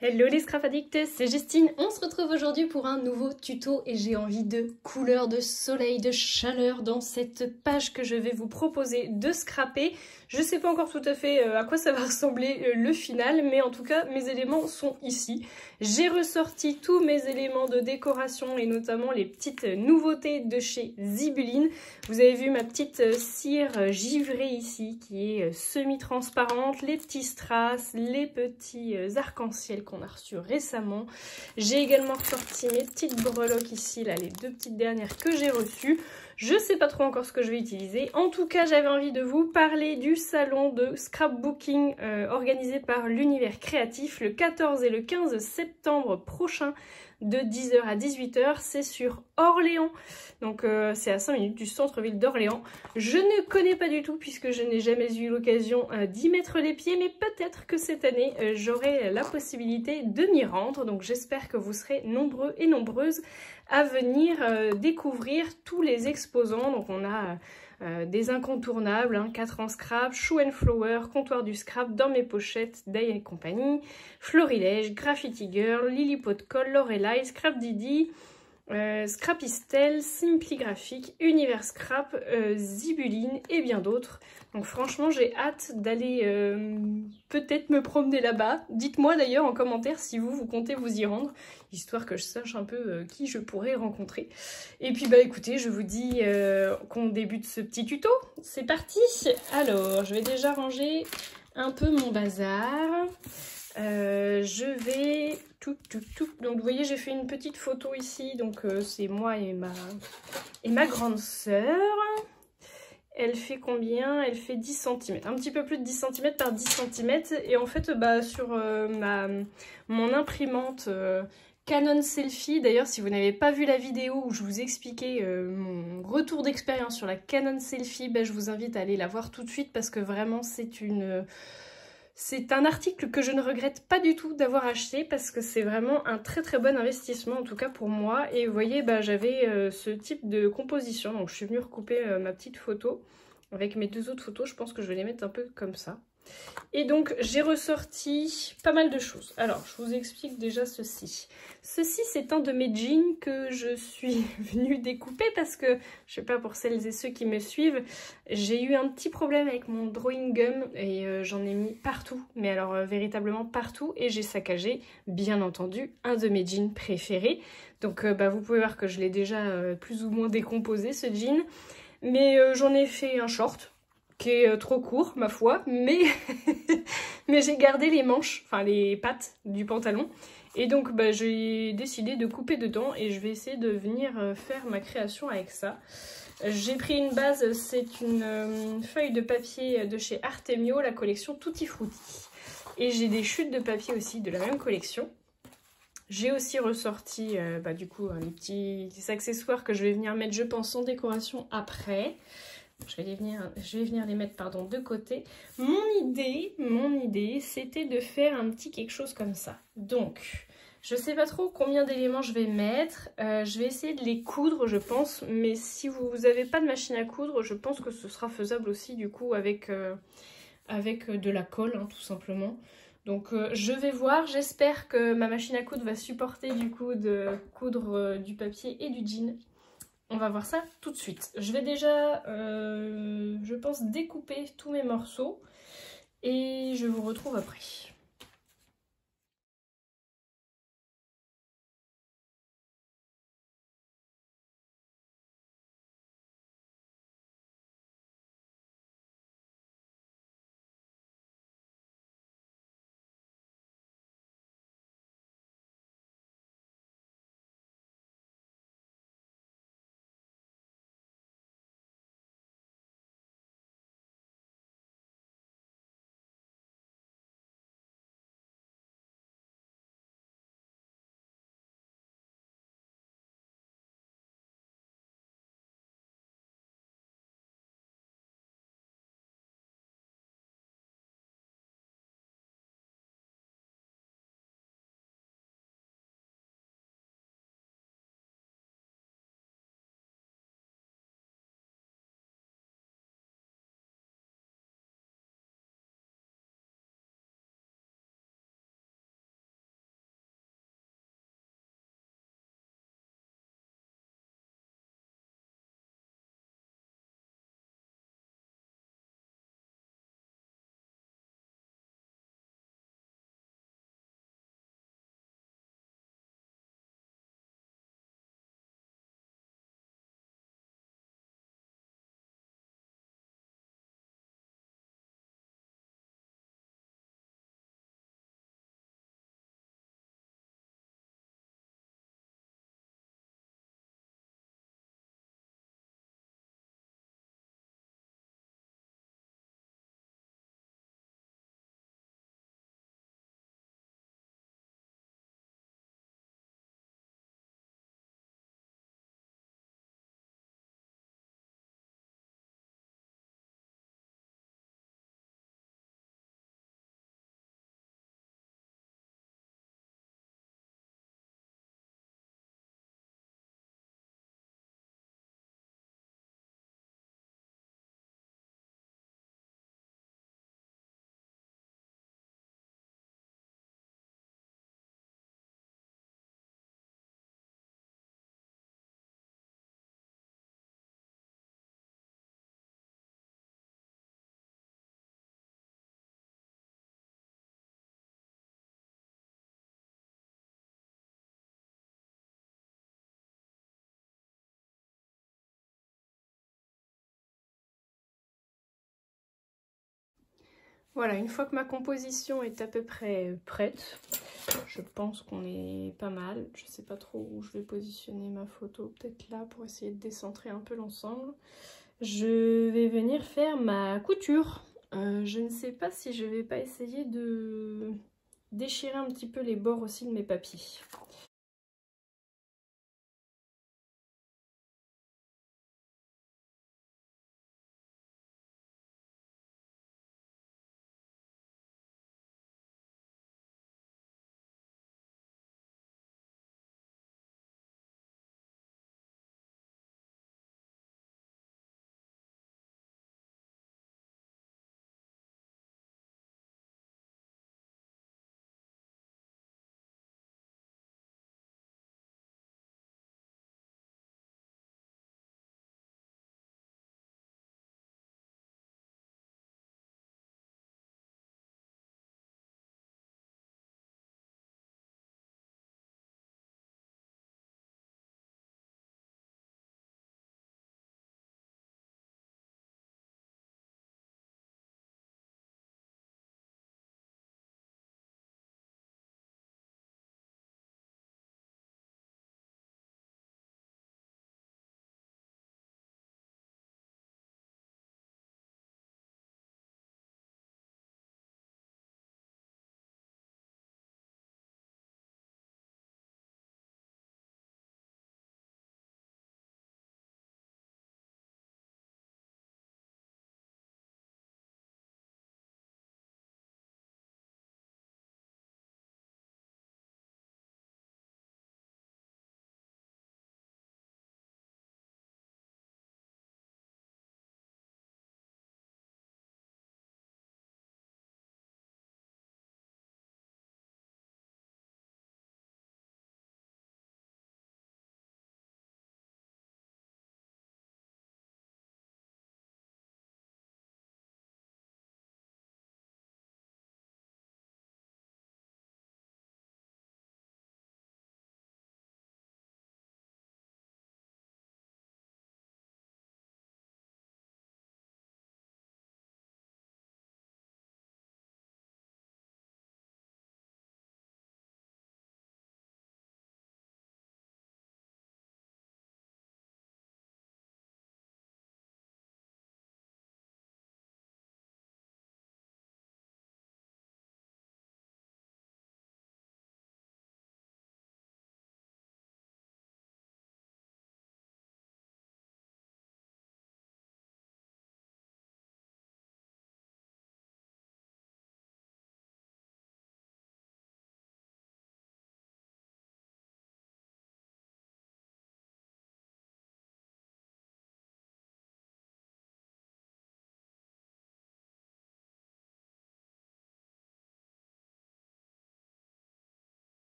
Hello les Scrap Addicts, c'est Justine. On se retrouve aujourd'hui pour un nouveau tuto et j'ai envie de couleurs, de soleil, de chaleur dans cette page que je vais vous proposer de scraper. Je sais pas encore tout à fait à quoi ça va ressembler le final, mais en tout cas mes éléments sont ici. J'ai ressorti tous mes éléments de décoration et notamment les petites nouveautés de chez Zibuline. Vous avez vu ma petite cire givrée ici qui est semi-transparente, les petits strass, les petits arcs-en-ciel qu'on a reçus récemment. J'ai également ressorti mes petites breloques ici, là, les deux petites dernières que j'ai reçues. Je sais pas trop encore ce que je vais utiliser. En tout cas, j'avais envie de vous parler du salon de scrapbooking organisé par l'Univers Créatif le 14 et le 15 septembre prochain de 10h à 18h. C'est sur Orléans, donc c'est à 5 minutes du centre-ville d'Orléans. Je ne connais pas du tout puisque je n'ai jamais eu l'occasion d'y mettre les pieds, mais peut-être que cette année j'aurai la possibilité de m'y rendre. Donc j'espère que vous serez nombreux et nombreuses à venir découvrir tous les exposants. Donc on a des incontournables, hein, 4 ans scrap, Shoe and Flower, Comptoir du Scrap, Dans mes pochettes, Day et compagnie, Florilège, Graffiti Girl, Lilliput Call, Lorelai, Scrap Didi, Scrapistel, Simply Graphic, Univers Scrap, Zibuline et bien d'autres. Donc franchement j'ai hâte d'aller peut-être me promener là-bas. Dites-moi d'ailleurs en commentaire si vous comptez vous y rendre, histoire que je sache un peu qui je pourrais rencontrer. Et puis bah écoutez, je vous dis qu'on débute ce petit tuto. C'est parti. Alors je vais déjà ranger un peu mon bazar. Je vais donc vous voyez j'ai fait une petite photo ici, donc c'est moi et ma grande sœur. Elle fait combien? Elle fait 10 cm, un petit peu plus de 10 cm par 10 cm. Et en fait bah, sur mon imprimante Canon Selphy, d'ailleurs si vous n'avez pas vu la vidéo où je vous expliquais mon retour d'expérience sur la Canon Selphy, bah, je vous invite à aller la voir tout de suite parce que vraiment c'est un article que je ne regrette pas du tout d'avoir acheté parce que c'est vraiment un très très bon investissement en tout cas pour moi. Et vous voyez, bah, j'avais ce type de composition, donc je suis venue recouper ma petite photo avec mes deux autres photos. Je pense que je vais les mettre un peu comme ça. Et donc j'ai ressorti pas mal de choses. Alors je vous explique déjà ceci. Ceci c'est un de mes jeans que je suis venue découper parce que, je sais pas pour celles et ceux qui me suivent, j'ai eu un petit problème avec mon drawing gum et j'en ai mis partout. Mais alors véritablement partout, et j'ai saccagé bien entendu un de mes jeans préférés. Donc bah, vous pouvez voir que je l'ai déjà plus ou moins décomposé ce jean. Mais j'en ai fait un short qui est trop court ma foi, mais, mais j'ai gardé les manches, enfin les pattes du pantalon. Et donc bah, j'ai décidé de couper dedans et je vais essayer de venir faire ma création avec ça. J'ai pris une base, c'est une feuille de papier de chez Artemio, la collection Tutti Frutti. Et j'ai des chutes de papier aussi de la même collection. J'ai aussi ressorti bah, du coup les petits accessoires que je vais venir mettre, je pense, en décoration après. Je vais venir les mettre pardon, de côté. Mon idée, c'était de faire un petit quelque chose comme ça. Donc, je sais pas trop combien d'éléments je vais mettre. Je vais essayer de les coudre, je pense. Mais si vous n'avez pas de machine à coudre, je pense que ce sera faisable aussi du coup avec de la colle, hein, tout simplement. Donc je vais voir, j'espère que ma machine à coudre va supporter du coup de coudre du papier et du jean. On va voir ça tout de suite. Je vais déjà, je pense, découper tous mes morceaux et je vous retrouve après. Voilà, une fois que ma composition est à peu près prête, je pense qu'on est pas mal. Je sais pas trop où je vais positionner ma photo, peut-être là pour essayer de décentrer un peu l'ensemble. Je vais venir faire ma couture. Je ne sais pas si je vais pas essayer de déchirer un petit peu les bords aussi de mes papiers.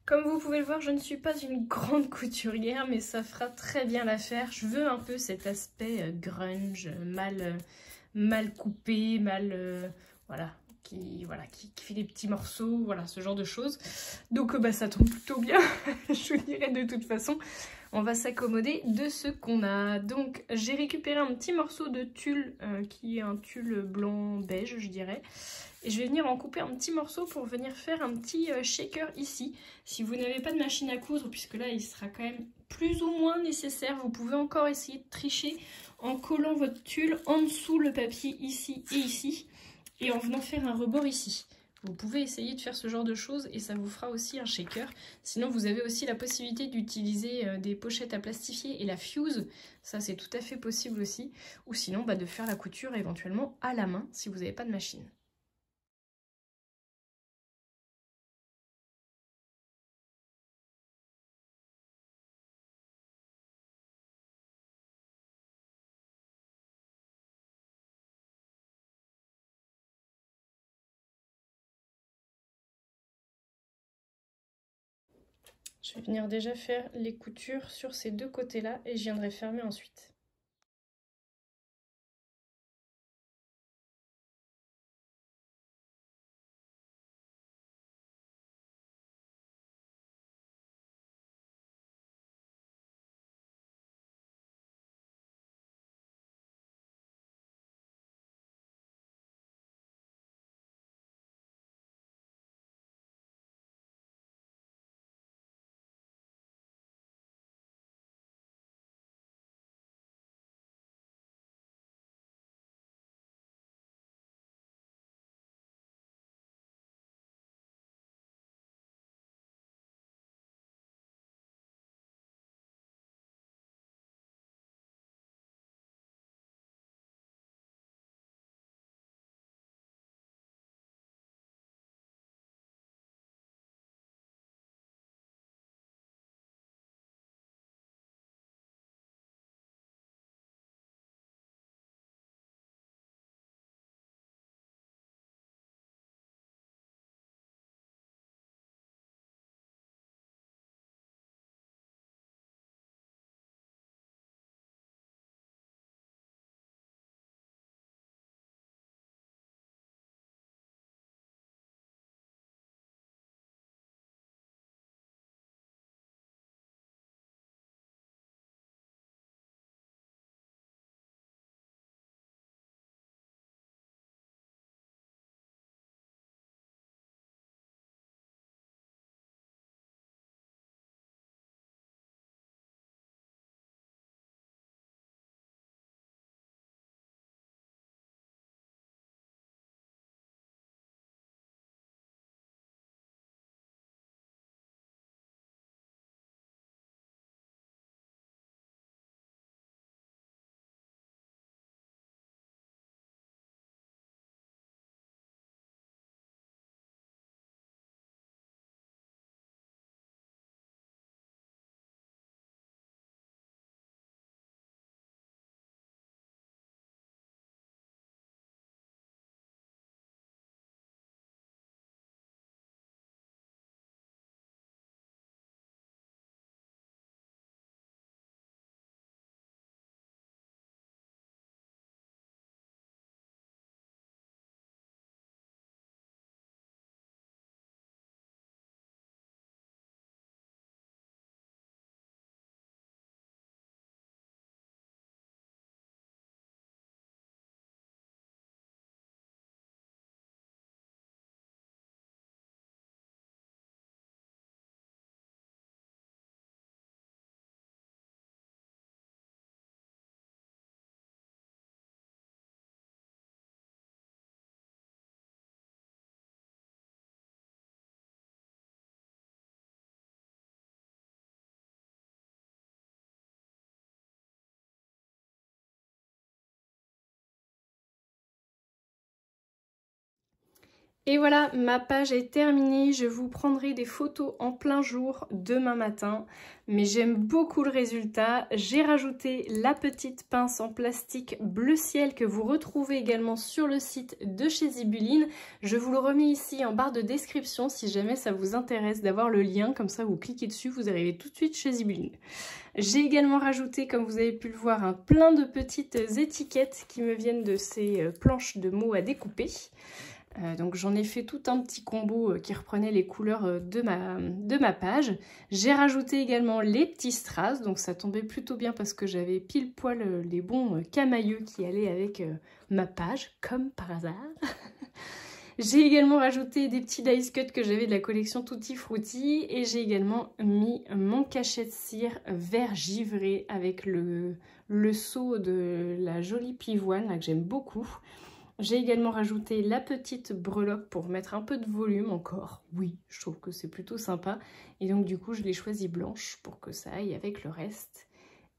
Comme vous pouvez le voir, je ne suis pas une grande couturière, mais ça fera très bien l'affaire. Je veux un peu cet aspect grunge, mal coupé, voilà, qui fait des petits morceaux, voilà, ce genre de choses. Donc bah, ça tombe plutôt bien, je vous dirais de toute façon. On va s'accommoder de ce qu'on a. Donc j'ai récupéré un petit morceau de tulle, qui est un tulle blanc beige, je dirais. Et je vais venir en couper un petit morceau pour venir faire un petit shaker ici. Si vous n'avez pas de machine à coudre, puisque là il sera quand même plus ou moins nécessaire, vous pouvez encore essayer de tricher en collant votre tulle en dessous le papier ici et ici, et en venant faire un rebord ici. Vous pouvez essayer de faire ce genre de choses et ça vous fera aussi un shaker. Sinon vous avez aussi la possibilité d'utiliser des pochettes à plastifier et la fuse, ça c'est tout à fait possible aussi. Ou sinon bah, de faire la couture éventuellement à la main si vous n'avez pas de machine. Je vais venir déjà faire les coutures sur ces deux côtés-là et je viendrai fermer ensuite. Et voilà, ma page est terminée, je vous prendrai des photos en plein jour demain matin, mais j'aime beaucoup le résultat. J'ai rajouté la petite pince en plastique bleu ciel que vous retrouvez également sur le site de chez Zibuline. Je vous le remets ici en barre de description si jamais ça vous intéresse d'avoir le lien, comme ça vous cliquez dessus, vous arrivez tout de suite chez Zibuline. J'ai également rajouté, comme vous avez pu le voir, plein de petites étiquettes qui me viennent de ces planches de mots à découper. Donc j'en ai fait tout un petit combo qui reprenait les couleurs de ma page. J'ai rajouté également les petits strass, donc ça tombait plutôt bien parce que j'avais pile poil les bons camailleux qui allaient avec ma page, comme par hasard. J'ai également rajouté des petits dice cuts que j'avais de la collection Tutti Frutti et j'ai également mis mon cachet de cire vert givré avec le seau de la jolie pivoine là, que j'aime beaucoup. J'ai également rajouté la petite breloque pour mettre un peu de volume encore. Oui, je trouve que c'est plutôt sympa. Et donc du coup, je l'ai choisie blanche pour que ça aille avec le reste.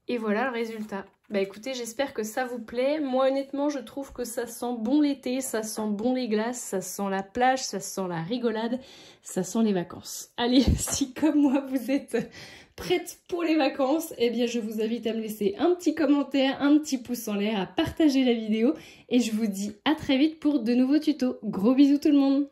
Et voilà le résultat. Bah écoutez, j'espère que ça vous plaît. Moi honnêtement, je trouve que ça sent bon l'été, ça sent bon les glaces, ça sent la plage, ça sent la rigolade, ça sent les vacances. Allez, si comme moi vous êtes prête pour les vacances, eh bien je vous invite à me laisser un petit commentaire, un petit pouce en l'air, à partager la vidéo et je vous dis à très vite pour de nouveaux tutos. Gros bisous tout le monde!